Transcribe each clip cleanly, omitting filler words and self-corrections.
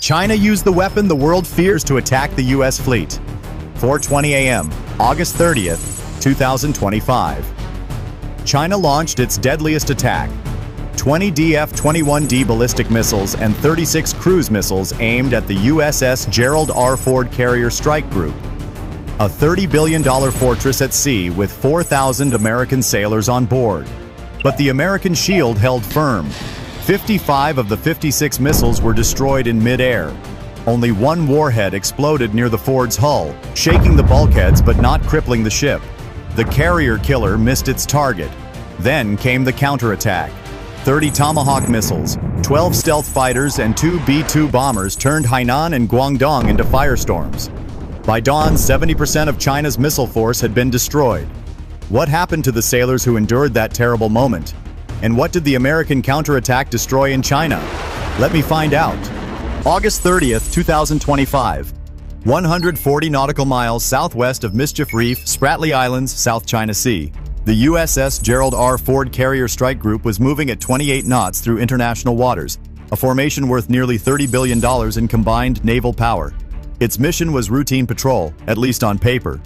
China used the weapon the world fears to attack the U.S. fleet. 4:20 a.m., August 30th, 2025. China launched its deadliest attack. 20 DF-21D ballistic missiles and 36 cruise missiles aimed at the USS Gerald R. Ford Carrier Strike Group, a $30 billion fortress at sea with 4,000 American sailors on board. But the American shield held firm. 55 of the 56 missiles were destroyed in mid-air. Only one warhead exploded near the Ford's hull, shaking the bulkheads but not crippling the ship. The carrier killer missed its target. Then came the counterattack. 30 Tomahawk missiles, 12 stealth fighters, and 2 B-2 bombers turned Hainan and Guangdong into firestorms. By dawn, 70% of China's missile force had been destroyed. What happened to the sailors who endured that terrible moment? And what did the American counterattack destroy in China? Let me find out. August 30th, 2025. 140 nautical miles southwest of Mischief Reef, Spratly Islands, South China Sea. The USS Gerald R. Ford Carrier Strike Group was moving at 28 knots through international waters, a formation worth nearly $30 billion in combined naval power. Its mission was routine patrol, at least on paper.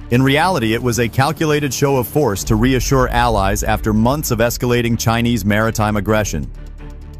In reality, it was a calculated show of force to reassure allies after months of escalating Chinese maritime aggression.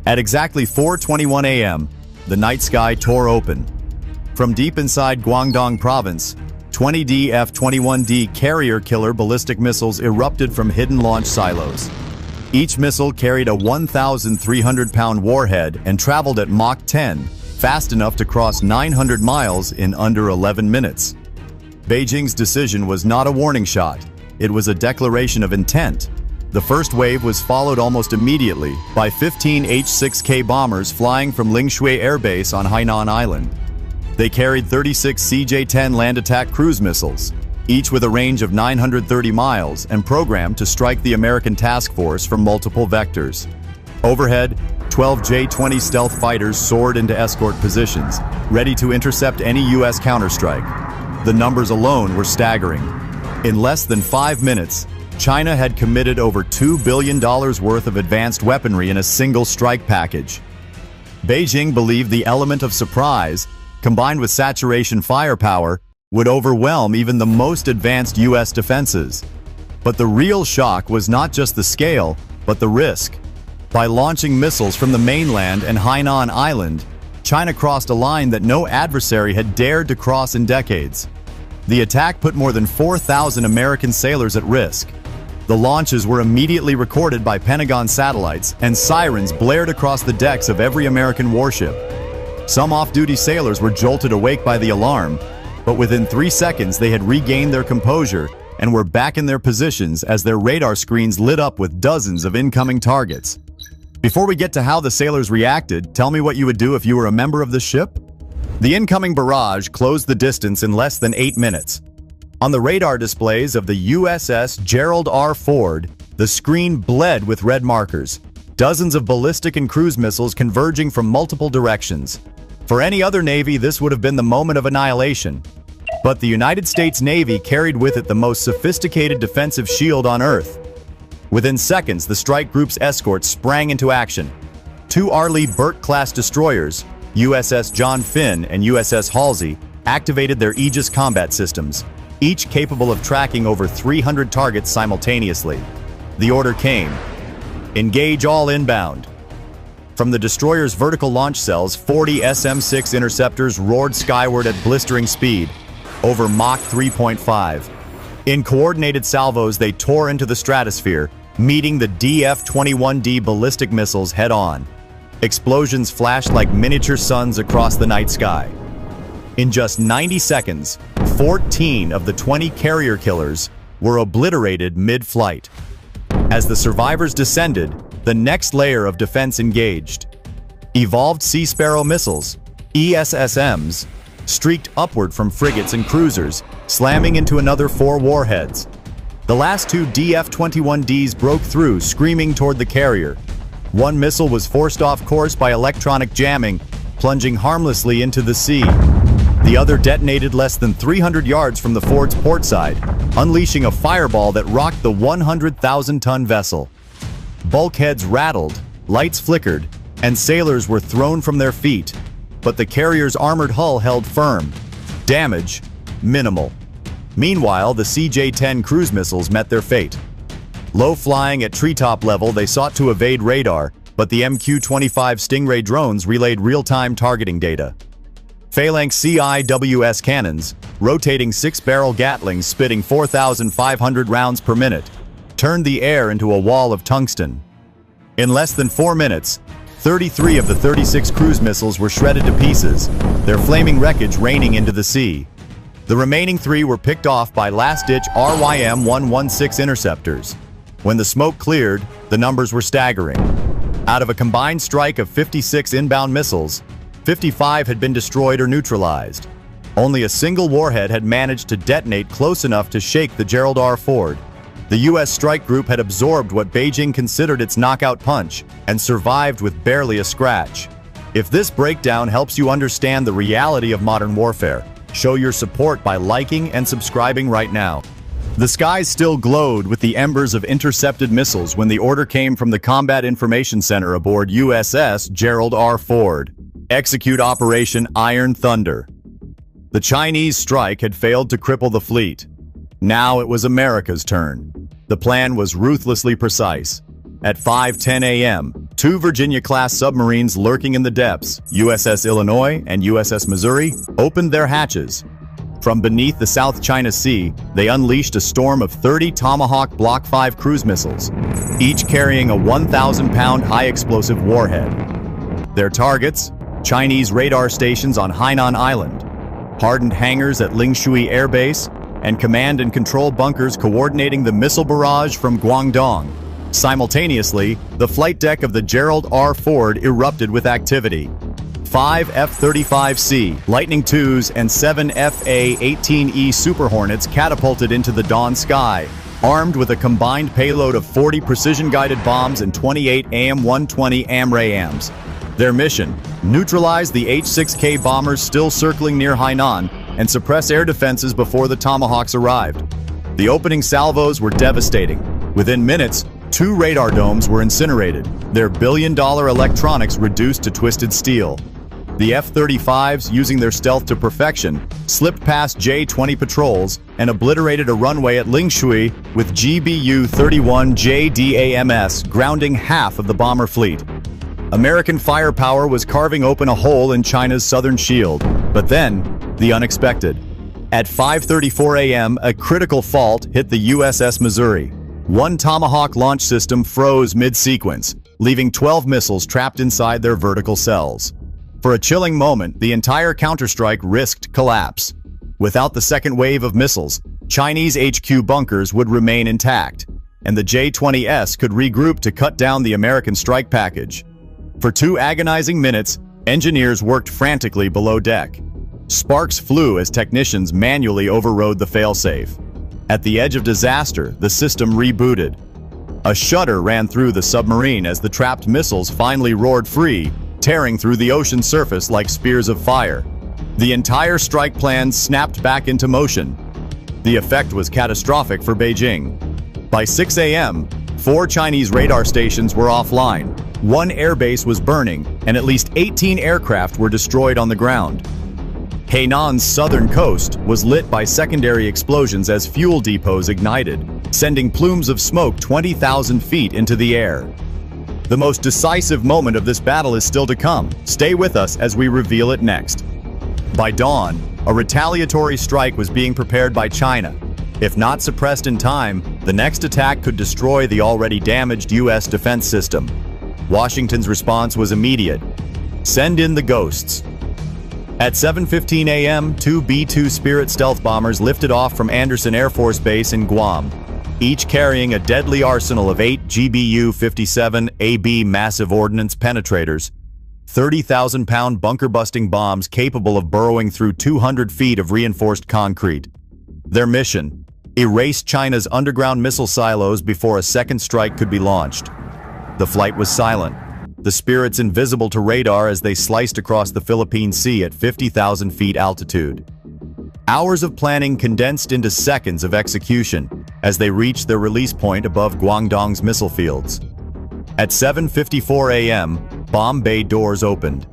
At exactly 4:21 a.m., the night sky tore open. From deep inside Guangdong Province, 20 DF-21D carrier-killer ballistic missiles erupted from hidden launch silos. Each missile carried a 1,300-pound warhead and traveled at Mach 10, fast enough to cross 900 miles in under 11 minutes. Beijing's decision was not a warning shot. It was a declaration of intent. The first wave was followed almost immediately by 15 H-6K bombers flying from Lingshui Air Base on Hainan Island. They carried 36 CJ-10 land attack cruise missiles, each with a range of 930 miles and programmed to strike the American task force from multiple vectors. Overhead, 12 J-20 stealth fighters soared into escort positions, ready to intercept any U.S. counterstrike. The numbers alone were staggering. In less than 5 minutes, China had committed over $2 billion worth of advanced weaponry in a single strike package. Beijing believed the element of surprise, combined with saturation firepower, would overwhelm even the most advanced U.S. defenses. But the real shock was not just the scale, but the risk. By launching missiles from the mainland and Hainan Island, China crossed a line that no adversary had dared to cross in decades. The attack put more than 4,000 American sailors at risk. The launches were immediately recorded by Pentagon satellites, and sirens blared across the decks of every American warship. Some off-duty sailors were jolted awake by the alarm, but within 3 seconds they had regained their composure and were back in their positions as their radar screens lit up with dozens of incoming targets. Before we get to how the sailors reacted, tell me what you would do if you were a member of the ship? The incoming barrage closed the distance in less than 8 minutes. On the radar displays of the USS Gerald R. Ford, the screen bled with red markers, dozens of ballistic and cruise missiles converging from multiple directions. For any other Navy, this would have been the moment of annihilation. But the United States Navy carried with it the most sophisticated defensive shield on Earth. Within seconds, the strike group's escorts sprang into action. 2 Arleigh Burke-class destroyers, USS John Finn and USS Halsey, activated their Aegis combat systems, each capable of tracking over 300 targets simultaneously. The order came: engage all inbound. From the destroyer's vertical launch cells, 40 SM-6 interceptors roared skyward at blistering speed, over Mach 3.5. In coordinated salvos, they tore into the stratosphere, meeting the DF-21D ballistic missiles head-on. Explosions flashed like miniature suns across the night sky. In just 90 seconds, 14 of the 20 carrier killers were obliterated mid-flight. As the survivors descended, the next layer of defense engaged. Evolved Sea Sparrow missiles, ESSMs, streaked upward from frigates and cruisers, slamming into another 4 warheads. The last 2 DF-21Ds broke through, screaming toward the carrier. One missile was forced off course by electronic jamming, plunging harmlessly into the sea. The other detonated less than 300 yards from the Ford's port side, unleashing a fireball that rocked the 100,000-ton vessel. Bulkheads rattled, lights flickered, and sailors were thrown from their feet. but the carrier's armored hull held firm. Damage, minimal. Meanwhile, the CJ-10 cruise missiles met their fate. Low-flying at treetop level, they sought to evade radar, but the MQ-25 Stingray drones relayed real-time targeting data. Phalanx CIWS cannons, rotating 6-barrel Gatlings spitting 4,500 rounds per minute, turned the air into a wall of tungsten. In less than 4 minutes, 33 of the 36 cruise missiles were shredded to pieces, their flaming wreckage raining into the sea. The remaining 3 were picked off by last-ditch RYM-116 interceptors. When the smoke cleared, the numbers were staggering. Out of a combined strike of 56 inbound missiles, 55 had been destroyed or neutralized. Only a single warhead had managed to detonate close enough to shake the Gerald R. Ford. The U.S. strike group had absorbed what Beijing considered its knockout punch and survived with barely a scratch. If this breakdown helps you understand the reality of modern warfare, show your support by liking and subscribing right now. The skies still glowed with the embers of intercepted missiles when the order came from the Combat Information Center aboard USS Gerald R. Ford. Execute Operation Iron Thunder. The Chinese strike had failed to cripple the fleet. Now it was America's turn. The plan was ruthlessly precise. At 5:10 a.m., 2 Virginia-class submarines lurking in the depths, USS Illinois and USS Missouri, opened their hatches. From beneath the South China Sea, they unleashed a storm of 30 Tomahawk Block 5 cruise missiles, each carrying a 1,000-pound high-explosive warhead. Their targets: Chinese radar stations on Hainan Island, hardened hangars at Lingshui Air Base, and command and control bunkers coordinating the missile barrage from Guangdong. Simultaneously, the flight deck of the Gerald R. Ford erupted with activity. 5 F-35C, Lightning IIs, and 7 FA-18E Super Hornets catapulted into the dawn sky, armed with a combined payload of 40 precision-guided bombs and 28 AM-120 AMRAAMs. Their mission: neutralize the H-6K bombers still circling near Hainan and suppress air defenses before the Tomahawks arrived. The opening salvos were devastating. Within minutes, 2 radar domes were incinerated, their billion-dollar electronics reduced to twisted steel. The F-35s, using their stealth to perfection, slipped past J-20 patrols and obliterated a runway at Lingshui with GBU-31 JDAMS grounding half of the bomber fleet. American firepower was carving open a hole in China's southern shield, but then, the unexpected. At 5:34 a.m., a critical fault hit the USS Missouri. One Tomahawk launch system froze mid-sequence, leaving 12 missiles trapped inside their vertical cells. For a chilling moment, the entire counterstrike risked collapse. Without the second wave of missiles, Chinese HQ bunkers would remain intact, and the J-20S could regroup to cut down the American strike package. For 2 agonizing minutes, engineers worked frantically below deck. Sparks flew as technicians manually overrode the failsafe. At the edge of disaster, the system rebooted. A shudder ran through the submarine as the trapped missiles finally roared free, tearing through the ocean surface like spears of fire. The entire strike plan snapped back into motion. The effect was catastrophic for Beijing. By 6 a.m., 4 Chinese radar stations were offline, 1 airbase was burning, and at least 18 aircraft were destroyed on the ground. Hainan's southern coast was lit by secondary explosions as fuel depots ignited, sending plumes of smoke 20,000 feet into the air. The most decisive moment of this battle is still to come. Stay with us as we reveal it next. By dawn, a retaliatory strike was being prepared by China. If not suppressed in time, the next attack could destroy the already damaged U.S. defense system. Washington's response was immediate. Send in the ghosts. At 7:15 a.m., 2 B-2 Spirit stealth bombers lifted off from Andersen Air Force Base in Guam, each carrying a deadly arsenal of 8 GBU-57 AB massive ordnance penetrators, 30,000-pound bunker-busting bombs capable of burrowing through 200 feet of reinforced concrete. Their mission: erase China's underground missile silos before a second strike could be launched. The flight was silent, the Spirits invisible to radar as they sliced across the Philippine Sea at 50,000 feet altitude. Hours of planning condensed into seconds of execution as they reached their release point above Guangdong's missile fields. At 7:54 a.m., bomb bay doors opened.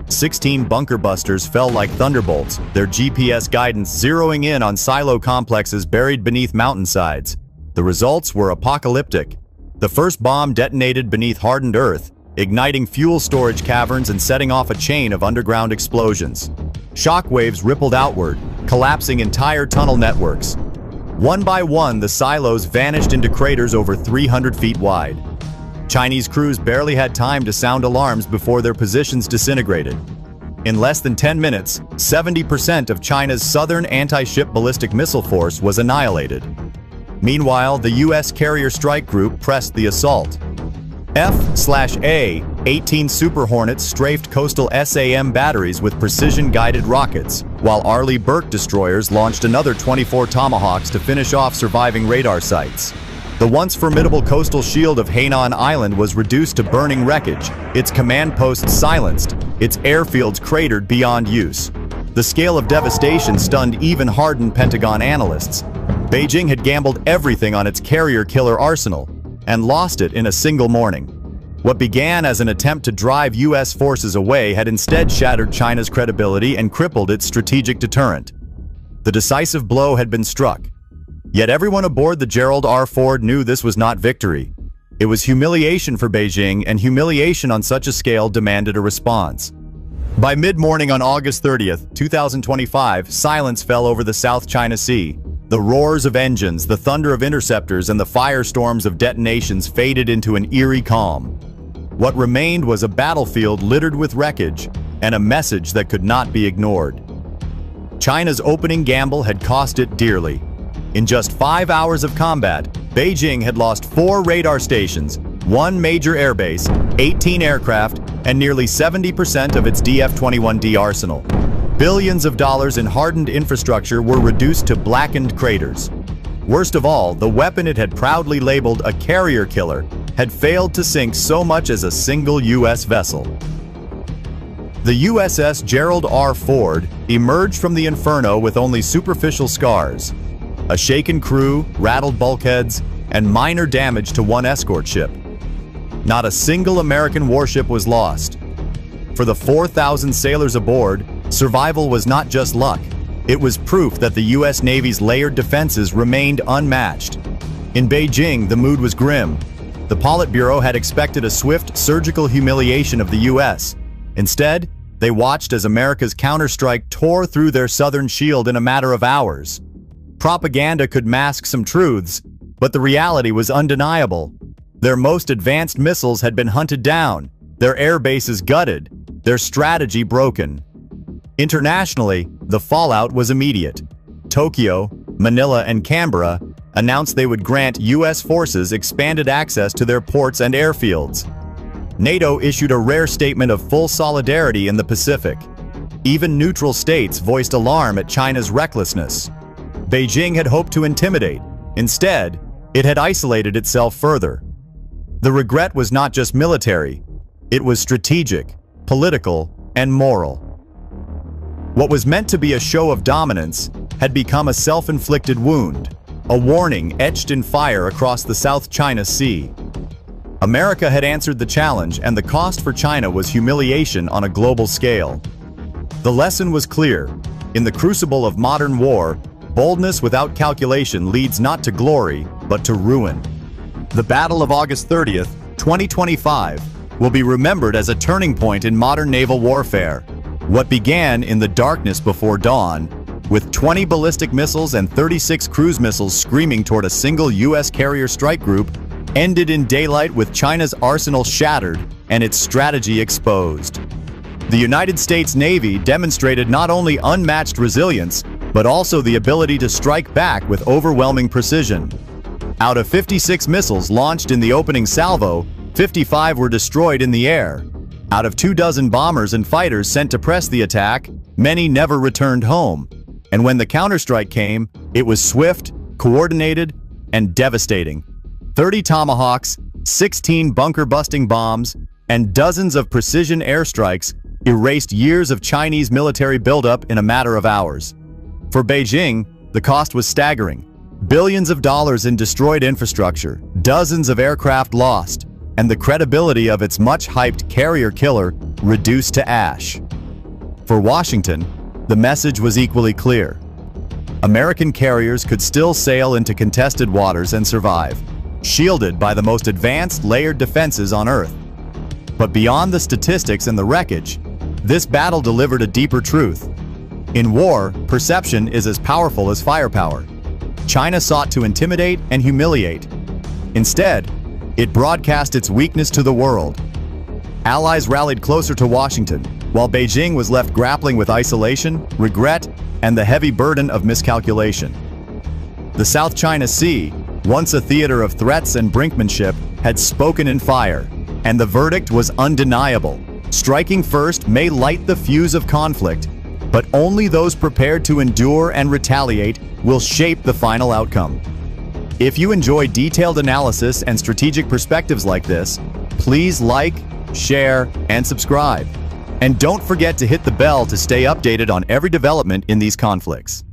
16 bunker busters fell like thunderbolts, their GPS guidance zeroing in on silo complexes buried beneath mountainsides. The results were apocalyptic. The first bomb detonated beneath hardened earth, igniting fuel storage caverns and setting off a chain of underground explosions. Shockwaves rippled outward, collapsing entire tunnel networks. One by one, the silos vanished into craters over 300 feet wide. Chinese crews barely had time to sound alarms before their positions disintegrated. In less than 10 minutes, 70% of China's southern anti-ship ballistic missile force was annihilated. Meanwhile, the U.S. Carrier Strike Group pressed the assault. F/A 18 Super Hornets strafed coastal SAM batteries with precision-guided rockets, while Arleigh Burke destroyers launched another 24 Tomahawks to finish off surviving radar sites. The once formidable coastal shield of Hainan Island was reduced to burning wreckage, its command posts silenced, its airfields cratered beyond use. The scale of devastation stunned even hardened Pentagon analysts. Beijing had gambled everything on its carrier killer arsenal, and lost it in a single morning. What began as an attempt to drive U.S. forces away had instead shattered China's credibility and crippled its strategic deterrent. The decisive blow had been struck. Yet everyone aboard the Gerald R. Ford knew this was not victory. It was humiliation for Beijing, and humiliation on such a scale demanded a response. By mid-morning on August 30th, 2025, silence fell over the South China Sea. The roars of engines, the thunder of interceptors, and the firestorms of detonations faded into an eerie calm. What remained was a battlefield littered with wreckage, and a message that could not be ignored. China's opening gamble had cost it dearly. In just 5 hours of combat, Beijing had lost 4 radar stations, 1 major airbase, 18 aircraft, and nearly 70% of its DF-21D arsenal. Billions of dollars in hardened infrastructure were reduced to blackened craters. Worst of all, the weapon it had proudly labeled a carrier killer had failed to sink so much as a single U.S. vessel. The USS Gerald R. Ford emerged from the inferno with only superficial scars. A shaken crew, rattled bulkheads, and minor damage to 1 escort ship. Not a single American warship was lost. For the 4,000 sailors aboard, survival was not just luck. It was proof that the U.S. Navy's layered defenses remained unmatched. In Beijing, the mood was grim. The Politburo had expected a swift, surgical humiliation of the U.S. Instead, they watched as America's counterstrike tore through their southern shield in a matter of hours. Propaganda could mask some truths, but the reality was undeniable. Their most advanced missiles had been hunted down, their air bases gutted, their strategy broken. Internationally, the fallout was immediate. Tokyo, Manila, and Canberra announced they would grant U.S. forces expanded access to their ports and airfields. NATO issued a rare statement of full solidarity in the Pacific. Even neutral states voiced alarm at China's recklessness. Beijing had hoped to intimidate. Instead, it had isolated itself further. The regret was not just military. It was strategic, political, and moral. What was meant to be a show of dominance had become a self-inflicted wound, a warning etched in fire across the South China Sea. America had answered the challenge, and the cost for China was humiliation on a global scale. The lesson was clear. In the crucible of modern war, boldness without calculation leads not to glory, but to ruin. The Battle of August 30th, 2025, will be remembered as a turning point in modern naval warfare. What began in the darkness before dawn, with 20 ballistic missiles and 36 cruise missiles screaming toward a single U.S. carrier strike group, ended in daylight with China's arsenal shattered and its strategy exposed. The United States Navy demonstrated not only unmatched resilience, but also the ability to strike back with overwhelming precision. Out of 56 missiles launched in the opening salvo, 55 were destroyed in the air. Out of 24 bombers and fighters sent to press the attack, many never returned home. And when the counterstrike came, it was swift, coordinated, and devastating. 30 Tomahawks, 16 bunker-busting bombs, and dozens of precision airstrikes erased years of Chinese military buildup in a matter of hours. For Beijing, the cost was staggering. Billions of dollars in destroyed infrastructure, dozens of aircraft lost, and the credibility of its much-hyped carrier killer reduced to ash. For Washington, the message was equally clear. American carriers could still sail into contested waters and survive, shielded by the most advanced layered defenses on Earth. But beyond the statistics and the wreckage, this battle delivered a deeper truth. In war, perception is as powerful as firepower. China sought to intimidate and humiliate. Instead, it broadcast its weakness to the world. Allies rallied closer to Washington, while Beijing was left grappling with isolation, regret, and the heavy burden of miscalculation. The South China Sea, once a theater of threats and brinkmanship, had spoken in fire, and the verdict was undeniable. Striking first may light the fuse of conflict, but only those prepared to endure and retaliate will shape the final outcome. If you enjoy detailed analysis and strategic perspectives like this, please like, share, and subscribe. And don't forget to hit the bell to stay updated on every development in these conflicts.